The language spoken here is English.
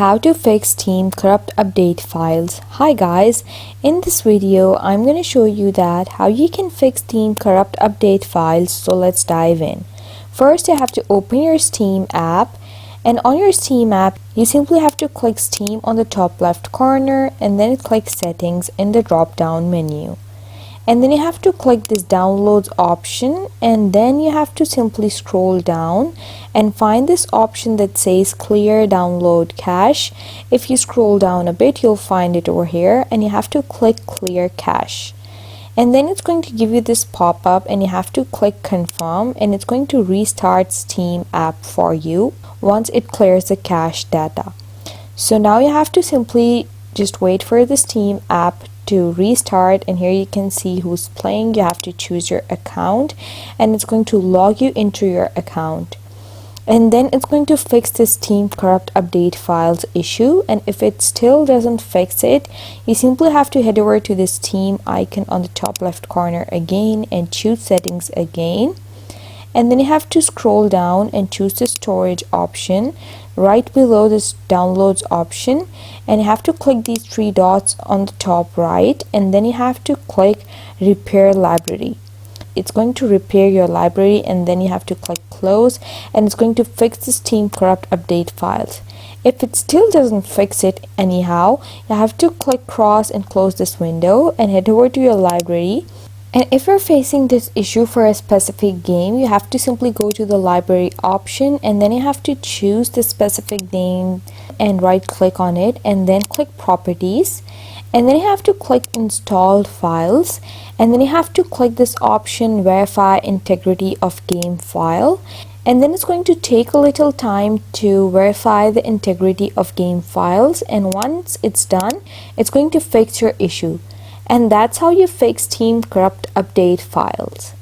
How to fix Steam corrupt update files. Hi guys, in this video I'm going to show you that how you can fix Steam corrupt update files. So let's dive in. First you have to open your Steam app, and on your Steam app you simply have to click Steam on the top left corner and then click settings in the drop down menu. And then you have to click this downloads option, and then you have to simply scroll down and find this option that says clear download cache. If you scroll down a bit you'll find it over here, and you have to click clear cache, and then it's going to give you this pop-up and you have to click confirm, and it's going to restart Steam app for you once it clears the cache data. So now you have to simply just wait for the Steam app to restart, and here you can see who's playing. You have to choose your account and it's going to log you into your account, and then it's going to fix this Steam corrupt update files issue. And if it still doesn't fix it, you simply have to head over to this Steam icon on the top left corner again and choose settings again, and then you have to scroll down and choose the storage option right below this downloads option, and you have to click these three dots on the top right, and then you have to click repair library. It's going to repair your library, and then you have to click close, and it's going to fix the Steam corrupt update files. If it still doesn't fix it anyhow, you have to click cross and close this window and head over to your library. And if you're facing this issue for a specific game, you have to simply go to the library option, and then you have to choose the specific name and right click on it, and then click properties, and then you have to click installed files, and then you have to click this option verify integrity of game file, and then it's going to take a little time to verify the integrity of game files, and once it's done it's going to fix your issue. And that's how you fix Steam corrupt update files.